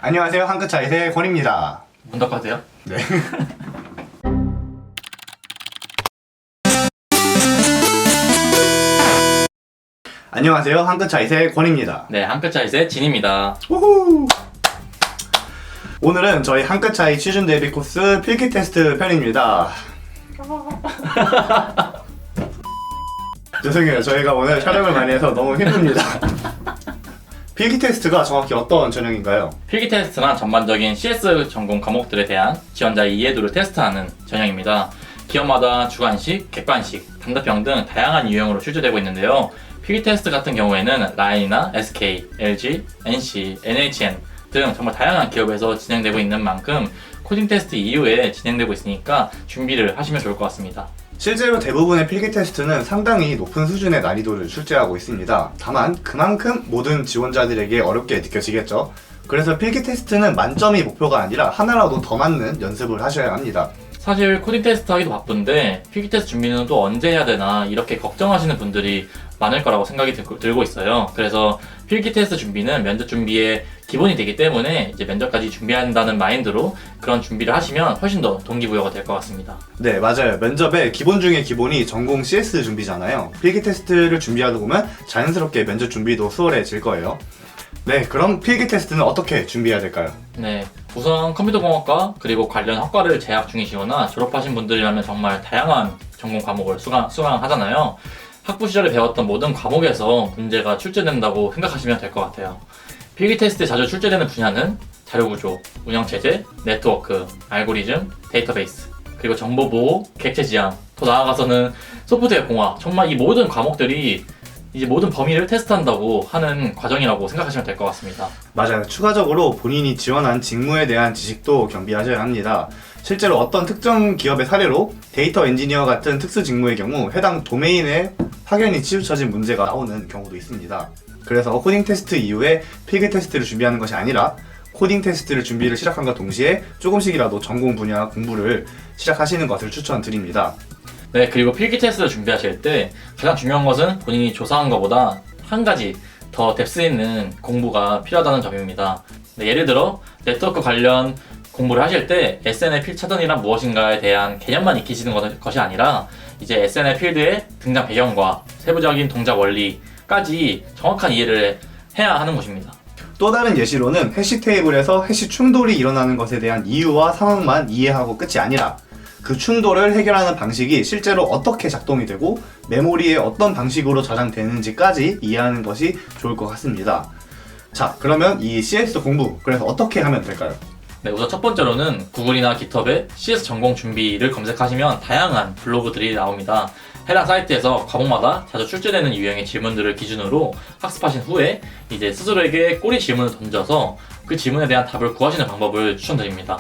안녕하세요. 한끗차이의 권입니다. 문 닫고 하세요? 네. 안녕하세요. 한끗차이의 권입니다. 네, 한끗차이의 진입니다. 우후! 오늘은 저희 한끗차이 취준 대비 코스 필기 테스트 편입니다. 죄송해요. 저희가 오늘 촬영을 많이 해서 너무 힘듭니다. 필기 테스트가 정확히 어떤 전형인가요? 필기 테스트는 전반적인 CS 전공 과목들에 대한 지원자의 이해도를 테스트하는 전형입니다. 기업마다 주관식, 객관식, 단답형 등 다양한 유형으로 출제되고 있는데요. 필기 테스트 같은 경우에는 라인이나 SK, LG, NC, NHN 등 정말 다양한 기업에서 진행되고 있는 만큼 코딩 테스트 이후에 진행되고 있으니까 준비를 하시면 좋을 것 같습니다. 실제로 대부분의 필기 테스트는 상당히 높은 수준의 난이도를 출제하고 있습니다. 다만 그만큼 모든 지원자들에게 어렵게 느껴지겠죠. 그래서 필기 테스트는 만점이 목표가 아니라 하나라도 더 맞는 연습을 하셔야 합니다. 사실 코딩 테스트 하기도 바쁜데 필기 테스트 준비는 또 언제 해야 되나 이렇게 걱정하시는 분들이 많을 거라고 생각이 들고 있어요. 그래서 필기 테스트 준비는 면접 준비의 기본이 되기 때문에 이제 면접까지 준비한다는 마인드로 그런 준비를 하시면 훨씬 더 동기부여가 될 것 같습니다. 네, 맞아요. 면접의 기본 중에 기본이 전공 CS 준비잖아요. 필기 테스트를 준비하다 보면 자연스럽게 면접 준비도 수월해질 거예요. 네, 그럼 필기 테스트는 어떻게 준비해야 될까요? 네, 우선 컴퓨터공학과 그리고 관련 학과를 재학 중이시거나 졸업하신 분들이라면 정말 다양한 전공 과목을 수강하잖아요. 학부 시절에 배웠던 모든 과목에서 문제가 출제된다고 생각하시면 될 것 같아요. 필기 테스트에 자주 출제되는 분야는 자료구조, 운영체제, 네트워크, 알고리즘, 데이터베이스, 그리고 정보보호, 객체지향, 더 나아가서는 소프트웨어 공학, 정말 이 모든 과목들이 이제 모든 범위를 테스트한다고 하는 과정이라고 생각하시면 될 것 같습니다. 맞아요. 추가적으로 본인이 지원한 직무에 대한 지식도 겸비하셔야 합니다. 실제로 어떤 특정 기업의 사례로 데이터 엔지니어 같은 특수 직무의 경우 해당 도메인에 확연히 치우쳐진 문제가 나오는 경우도 있습니다. 그래서 코딩 테스트 이후에 필기 테스트를 준비하는 것이 아니라 코딩 테스트를 준비를 시작함과 동시에 조금씩이라도 전공 분야 공부를 시작하시는 것을 추천드립니다. 네, 그리고 필기 테스트를 준비하실 때 가장 중요한 것은 본인이 조사한 것보다 한 가지 더 뎁스 있는 공부가 필요하다는 점입니다. 네, 예를 들어 네트워크 관련 공부를 하실 때 SNL 필드 차단이란 무엇인가에 대한 개념만 익히시는 것이 아니라 이제 SNL 필드의 등장 배경과 세부적인 동작 원리까지 정확한 이해를 해야 하는 것입니다. 또 다른 예시로는 해시 테이블에서 해시 충돌이 일어나는 것에 대한 이유와 상황만 이해하고 끝이 아니라 그 충돌을 해결하는 방식이 실제로 어떻게 작동이 되고 메모리에 어떤 방식으로 저장되는지까지 이해하는 것이 좋을 것 같습니다. 자, 그러면 이 CS 공부, 그래서 어떻게 하면 될까요? 네, 우선 첫 번째로는 구글이나 깃허브에 CS 전공 준비를 검색하시면 다양한 블로그들이 나옵니다. 해당 사이트에서 과목마다 자주 출제되는 유형의 질문들을 기준으로 학습하신 후에 이제 스스로에게 꼬리 질문을 던져서 그 질문에 대한 답을 구하시는 방법을 추천드립니다.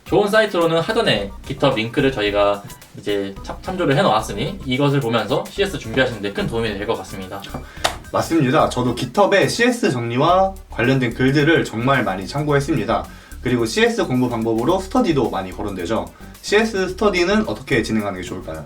좋은 사이트로는 하던의 깃허브 링크를 저희가 이제 참조를 해놓았으니 이것을 보면서 CS 준비하시는 데 큰 도움이 될 것 같습니다. 맞습니다. 저도 깃허브의 CS 정리와 관련된 글들을 정말 많이 참고했습니다. 그리고 CS 공부 방법으로 스터디도 많이 거론되죠. CS 스터디는 어떻게 진행하는 게 좋을까요?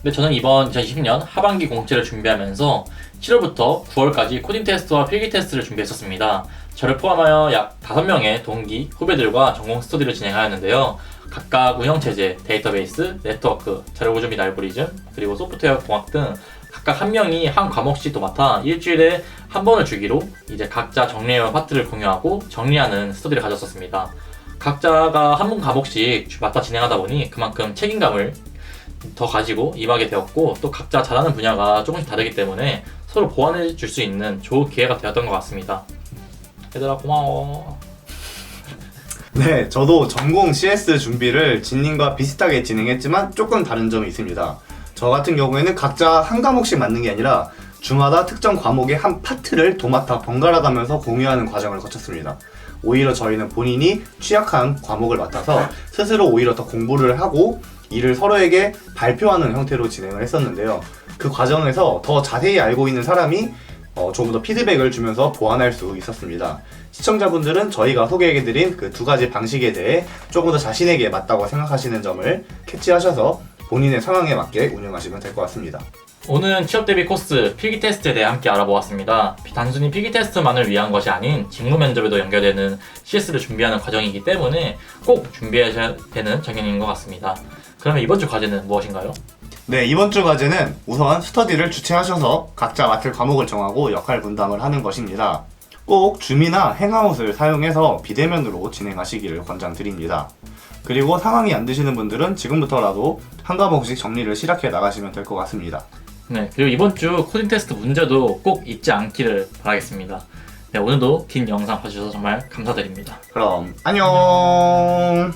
네, 저는 이번 2020년 하반기 공채를 준비하면서 7월부터 9월까지 코딩 테스트와 필기 테스트를 준비했었습니다. 저를 포함하여 약 5명의 동기, 후배들과 전공 스터디를 진행하였는데요. 각각 운영체제, 데이터베이스, 네트워크, 자료구조 및 알고리즘, 그리고 소프트웨어 공학 등 각각 한 명이 한 과목씩 또 맡아 일주일에 한 번을 주기로 이제 각자 정리해온 파트를 공유하고 정리하는 스터디를 가졌었습니다. 각자가 한 과목씩 맡아 진행하다 보니 그만큼 책임감을 더 가지고 임하게 되었고 또 각자 잘하는 분야가 조금씩 다르기 때문에 서로 보완해 줄 수 있는 좋은 기회가 되었던 것 같습니다. 얘들아 고마워. 네, 저도 전공 CS 준비를 진님과 비슷하게 진행했지만 조금 다른 점이 있습니다. 저 같은 경우에는 각자 한 과목씩 맡는 게 아니라 주마다 특정 과목의 한 파트를 도맡아 번갈아 가면서 공유하는 과정을 거쳤습니다. 오히려 저희는 본인이 취약한 과목을 맡아서 스스로 오히려 더 공부를 하고 이를 서로에게 발표하는 형태로 진행을 했었는데요. 그 과정에서 더 자세히 알고 있는 사람이 조금 더 피드백을 주면서 보완할 수 있었습니다. 시청자분들은 저희가 소개해드린 그 두 가지 방식에 대해 조금 더 자신에게 맞다고 생각하시는 점을 캐치하셔서 본인의 상황에 맞게 운영하시면 될 것 같습니다. 오늘 취업 대비 코스 필기 테스트에 대해 함께 알아보았습니다. 단순히 필기 테스트만을 위한 것이 아닌 직무 면접에도 연결되는 CS를 준비하는 과정이기 때문에 꼭 준비하셔야 되는 작년인 것 같습니다. 그러면 이번 주 과제는 무엇인가요? 네, 이번 주 과제는 우선 스터디를 주최하셔서 각자 맡을 과목을 정하고 역할 분담을 하는 것입니다. 꼭 줌이나 행아웃을 사용해서 비대면으로 진행하시기를 권장드립니다. 그리고 상황이 안 되시는 분들은 지금부터라도 한 과목씩 정리를 시작해 나가시면 될 것 같습니다. 네, 그리고 이번 주 코딩 테스트 문제도 꼭 잊지 않기를 바라겠습니다. 네, 오늘도 긴 영상 봐주셔서 정말 감사드립니다. 그럼 안녕.